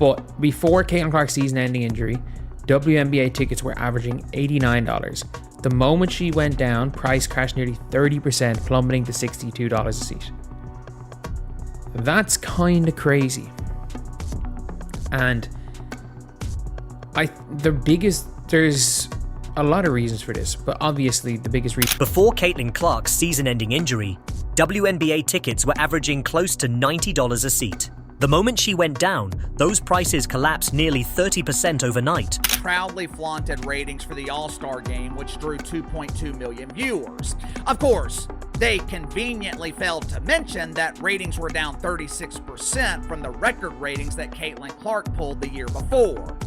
But before Caitlin Clark's season-ending injury, WNBA tickets were averaging $89. The moment she went down, price crashed nearly 30%, plummeting to $62 a seat. That's kind of crazy. And there's a lot of reasons for this, but obviously the biggest reason. Before Caitlin Clark's season-ending injury, WNBA tickets were averaging close to $90 a seat. The moment she went down, those prices collapsed nearly 30% overnight. Proudly flaunted ratings for the All-Star game, which drew 2.2 million viewers. Of course, they conveniently failed to mention that ratings were down 36% from the record ratings that Caitlin Clark pulled the year before.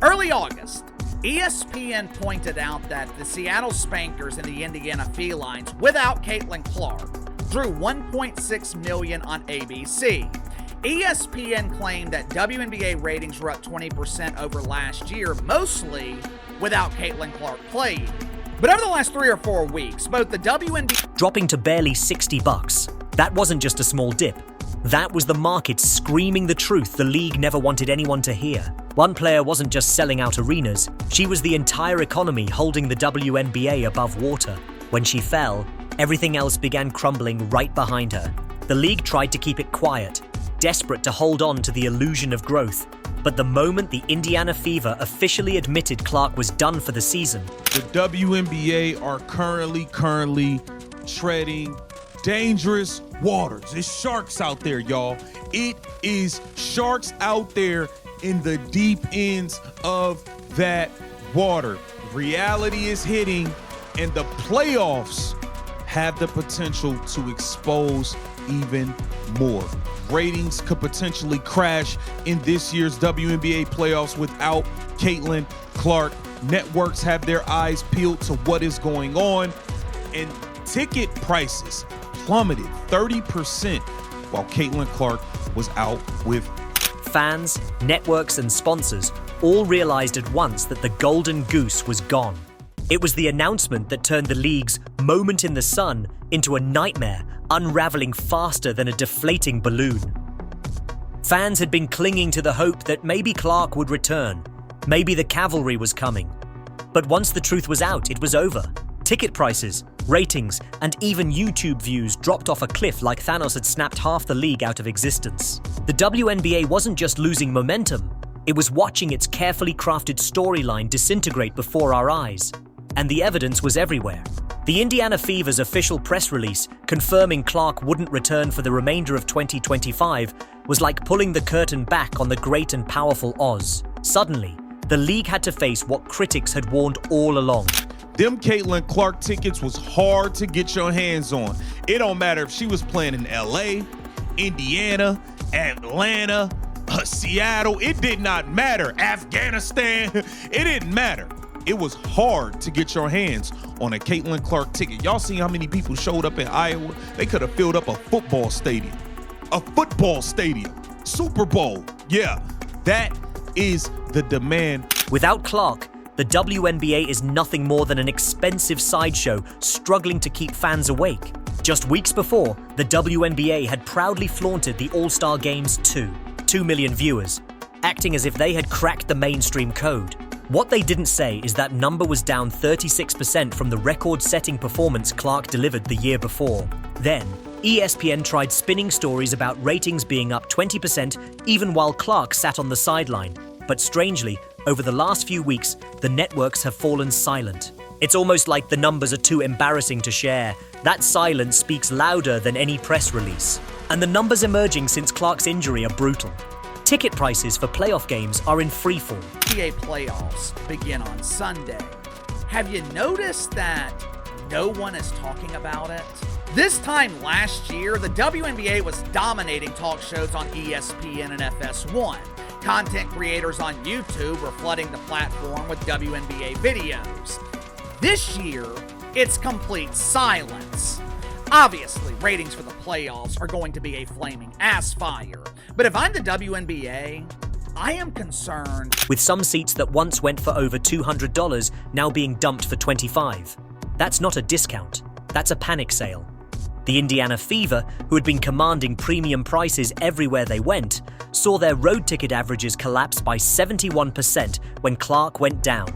Early August, ESPN pointed out that the Seattle Spankers and the Indiana Felines, without Caitlin Clark, drew 1.6 million on ABC. ESPN claimed that WNBA ratings were up 20% over last year, mostly without Caitlin Clark playing. But over the last 3 or 4 weeks, both the WNBA dropping to barely $60. That wasn't just a small dip. That was the market screaming the truth the league never wanted anyone to hear. One player wasn't just selling out arenas, she was the entire economy holding the WNBA above water. When she fell, everything else began crumbling right behind her. The league tried to keep it quiet, desperate to hold on to the illusion of growth. But the moment the Indiana Fever officially admitted Clark was done for the season, the WNBA are currently treading dangerous waters. It's sharks out there, y'all. It is sharks out there in the deep ends of that water. Reality is hitting, and the playoffs have the potential to expose even more. Ratings could potentially crash in this year's WNBA playoffs without Caitlin Clark. Networks have their eyes peeled to what is going on, and ticket prices plummeted 30% while Caitlin Clark was out with. Fans, networks, and sponsors all realized at once that the golden goose was gone. It was the announcement that turned the league's moment in the sun into a nightmare, unraveling faster than a deflating balloon. Fans had been clinging to the hope that maybe Clark would return, maybe the cavalry was coming. But once the truth was out, it was over. Ticket prices, ratings, and even YouTube views dropped off a cliff like Thanos had snapped half the league out of existence. The WNBA wasn't just losing momentum, it was watching its carefully crafted storyline disintegrate before our eyes. And the evidence was everywhere. The Indiana Fever's official press release confirming Clark wouldn't return for the remainder of 2025 was like pulling the curtain back on the great and powerful Oz. Suddenly, the league had to face what critics had warned all along. Them Caitlin Clark tickets was hard to get your hands on. It don't matter if she was playing in LA, Indiana, Atlanta, Seattle. It did not matter. Afghanistan. It didn't matter. It was hard to get your hands on a Caitlin Clark ticket. Y'all seen how many people showed up in Iowa? They could have filled up a football stadium. A football stadium. Super Bowl. Yeah, that is the demand. Without Clark, the WNBA is nothing more than an expensive sideshow struggling to keep fans awake. Just weeks before, the WNBA had proudly flaunted the All-Star Game's 2 million viewers, acting as if they had cracked the mainstream code. What they didn't say is that number was down 36% from the record-setting performance Clark delivered the year before. Then, ESPN tried spinning stories about ratings being up 20% even while Clark sat on the sideline. But strangely, over the last few weeks, the networks have fallen silent. It's almost like the numbers are too embarrassing to share. That silence speaks louder than any press release. And the numbers emerging since Clark's injury are brutal. Ticket prices for playoff games are in freefall. NBA playoffs begin on Sunday. Have you noticed that no one is talking about it? This time last year, the WNBA was dominating talk shows on ESPN and FS1. Content creators on YouTube were flooding the platform with WNBA videos. This year, it's complete silence. Obviously, ratings for the playoffs are going to be a flaming ass fire. But if I'm the WNBA, I am concerned. With some seats that once went for over $200 now being dumped for $25. That's not a discount. That's a panic sale. The Indiana Fever, who had been commanding premium prices everywhere they went, saw their road ticket averages collapse by 71% when Clark went down.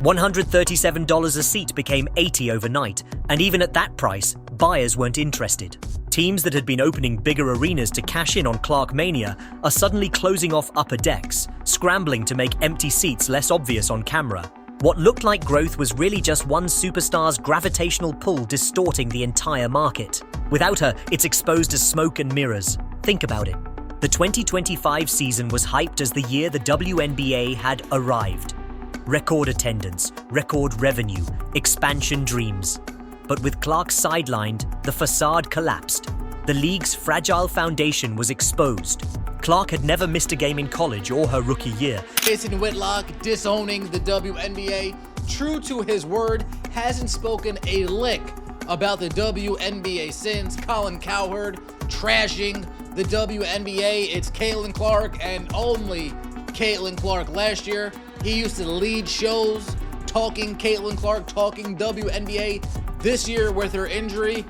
$137 a seat became $80 overnight, and even at that price, buyers weren't interested. Teams that had been opening bigger arenas to cash in on Clark Mania are suddenly closing off upper decks, scrambling to make empty seats less obvious on camera. What looked like growth was really just one superstar's gravitational pull distorting the entire market. Without her, it's exposed as smoke and mirrors. Think about it. The 2025 season was hyped as the year the WNBA had arrived. Record attendance, record revenue, expansion dreams. But with Clark sidelined, the facade collapsed. The league's fragile foundation was exposed. Clark had never missed a game in college or her rookie year. Jason Whitlock disowning the WNBA, true to his word, hasn't spoken a lick about the WNBA since. Colin Cowherd trashing the WNBA. It's Caitlin Clark and only Caitlin Clark. Last year, he used to lead shows talking Caitlin Clark, talking WNBA. This year, with her injury,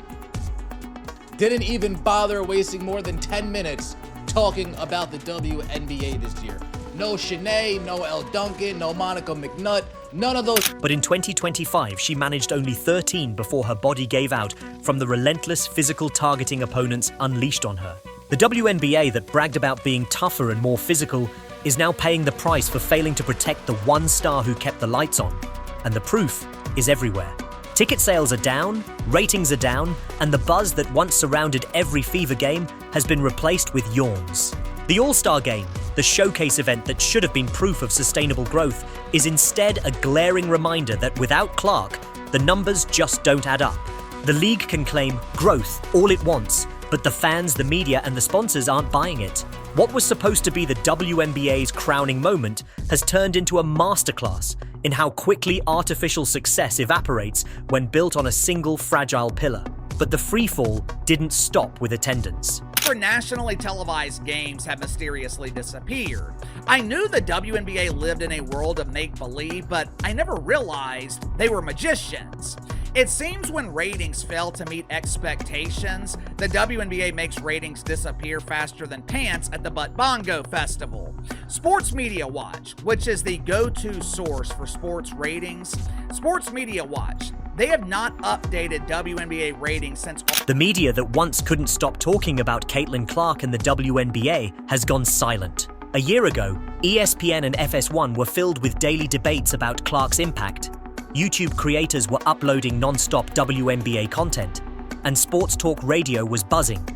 didn't even bother wasting more than 10 minutes talking about the WNBA this year. No Shanae, no Elle Duncan, no Monica McNutt, none of those. But in 2025, she managed only 13 before her body gave out from the relentless physical targeting opponents unleashed on her. The WNBA that bragged about being tougher and more physical is now paying the price for failing to protect the one star who kept the lights on. And the proof is everywhere. Ticket sales are down, ratings are down, and the buzz that once surrounded every Fever game has been replaced with yawns. The All-Star Game, the showcase event that should have been proof of sustainable growth, is instead a glaring reminder that without Clark, the numbers just don't add up. The league can claim growth all it wants, but the fans, the media, and the sponsors aren't buying it. What was supposed to be the WNBA's crowning moment has turned into a masterclass in how quickly artificial success evaporates when built on a single fragile pillar. But the freefall didn't stop with attendance. Nationally televised games have mysteriously disappeared. I knew the WNBA lived in a world of make-believe, but I never realized they were magicians. It seems when ratings fail to meet expectations, the WNBA makes ratings disappear faster than pants at the Butt Bongo Festival. Sports Media Watch, which is the go-to source for sports ratings, Sports Media Watch, they have not updated WNBA ratings since... The media that once couldn't stop talking about Caitlin Clark and the WNBA has gone silent. A year ago, ESPN and FS1 were filled with daily debates about Clark's impact. YouTube creators were uploading non-stop WNBA content, and sports talk radio was buzzing.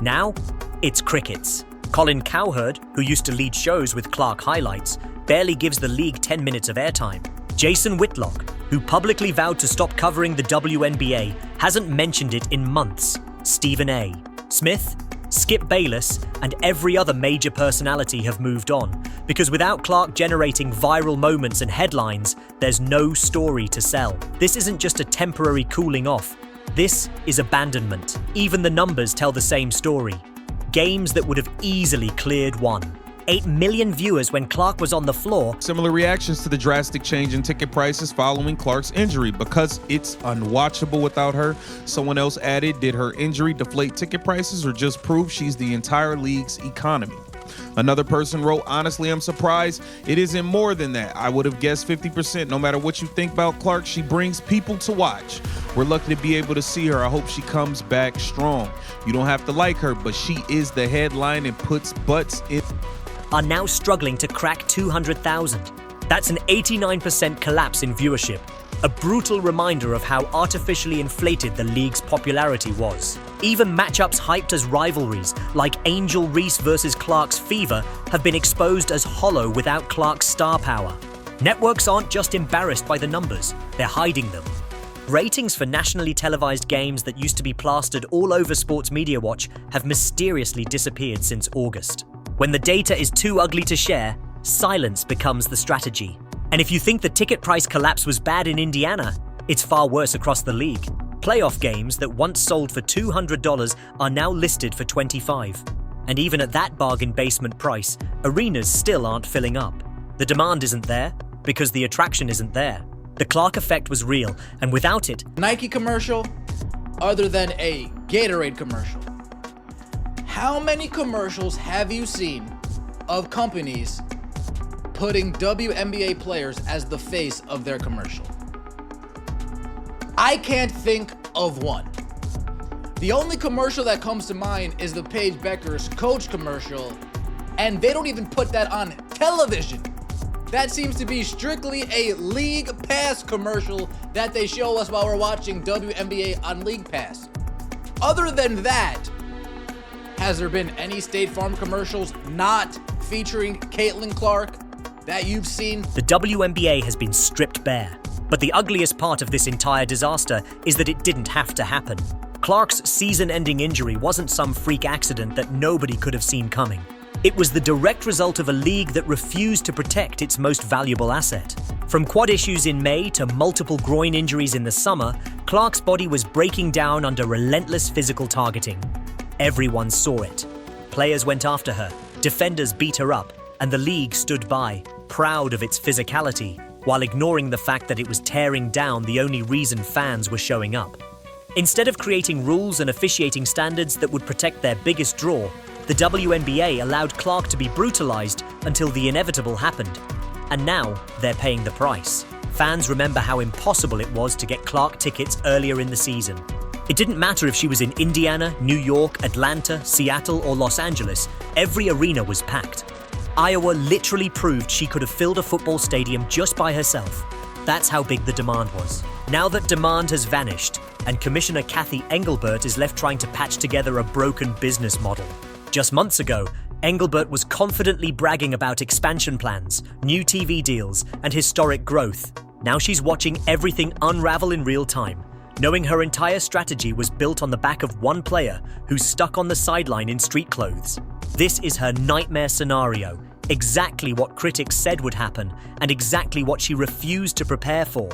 Now, it's crickets. Colin Cowherd, who used to lead shows with Clark highlights, barely gives the league 10 minutes of airtime. Jason Whitlock, who publicly vowed to stop covering the WNBA, hasn't mentioned it in months. Stephen A. Smith, Skip Bayless, and every other major personality have moved on, because without Clark generating viral moments and headlines, there's no story to sell. This isn't just a temporary cooling off. This is abandonment. Even the numbers tell the same story. Games that would have easily cleared one. 8 million viewers when Clark was on the floor. Similar reactions to the drastic change in ticket prices following Clark's injury. Because it's unwatchable without her, someone else added, did her injury deflate ticket prices or just prove she's the entire league's economy? Another person wrote, honestly, I'm surprised it isn't more than that. I would have guessed 50%. No matter what you think about Clark, she brings people to watch. We're lucky to be able to see her. I hope she comes back strong. You don't have to like her, but she is the headline and puts butts in. Are now struggling to crack 200,000. That's an 89% collapse in viewership, a brutal reminder of how artificially inflated the league's popularity was. Even matchups hyped as rivalries, like Angel Reese versus Clark's Fever, have been exposed as hollow without Clark's star power. Networks aren't just embarrassed by the numbers, they're hiding them. Ratings for nationally televised games that used to be plastered all over Sports Media Watch have mysteriously disappeared since August. When the data is too ugly to share, silence becomes the strategy. And if you think the ticket price collapse was bad in Indiana, it's far worse across the league. Playoff games that once sold for $200 are now listed for $25. And even at that bargain basement price, arenas still aren't filling up. The demand isn't there because the attraction isn't there. The Clark effect was real, and without it, Nike commercial, other than a Gatorade commercial. How many commercials have you seen of companies putting WNBA players as the face of their commercial? I can't think of one. The only commercial that comes to mind is the Paige Becker's Coach commercial, and they don't even put that on television. That seems to be strictly a League Pass commercial that they show us while we're watching WNBA on League Pass. Other than that, has there been any State Farm commercials not featuring Caitlin Clark that you've seen? The WNBA has been stripped bare, but the ugliest part of this entire disaster is that it didn't have to happen. Clark's season-ending injury wasn't some freak accident that nobody could have seen coming. It was the direct result of a league that refused to protect its most valuable asset. From quad issues in May to multiple groin injuries in the summer, Clark's body was breaking down under relentless physical targeting. Everyone saw it. Players went after her, defenders beat her up, and the league stood by, proud of its physicality, while ignoring the fact that it was tearing down the only reason fans were showing up. Instead of creating rules and officiating standards that would protect their biggest draw, the WNBA allowed Clark to be brutalized until the inevitable happened. And now, they're paying the price. Fans remember how impossible it was to get Clark tickets earlier in the season. It didn't matter if she was in Indiana, New York, Atlanta, Seattle, or Los Angeles, every arena was packed. Iowa literally proved she could have filled a football stadium just by herself. That's how big the demand was. Now that demand has vanished, and Commissioner Kathy Engelbert is left trying to patch together a broken business model. Just months ago, Engelbert was confidently bragging about expansion plans, new TV deals, and historic growth. Now she's watching everything unravel in real time, knowing her entire strategy was built on the back of one player who's stuck on the sideline in street clothes. This is her nightmare scenario, exactly what critics said would happen, and exactly what she refused to prepare for.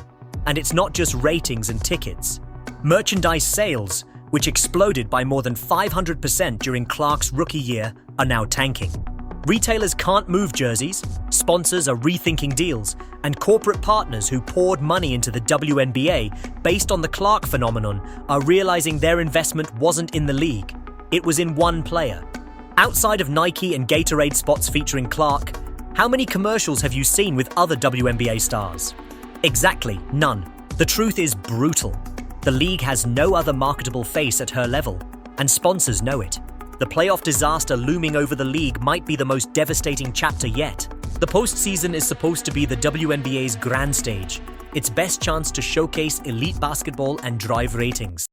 And it's not just ratings and tickets. Merchandise sales, which exploded by more than 500% during Clark's rookie year, are now tanking. Retailers can't move jerseys, sponsors are rethinking deals, and corporate partners who poured money into the WNBA based on the Clark phenomenon are realizing their investment wasn't in the league, it was in one player. Outside of Nike and Gatorade spots featuring Clark, how many commercials have you seen with other WNBA stars? Exactly, none. The truth is brutal. The league has no other marketable face at her level, and sponsors know it. The playoff disaster looming over the league might be the most devastating chapter yet. The postseason is supposed to be the WNBA's grand stage, its best chance to showcase elite basketball and drive ratings.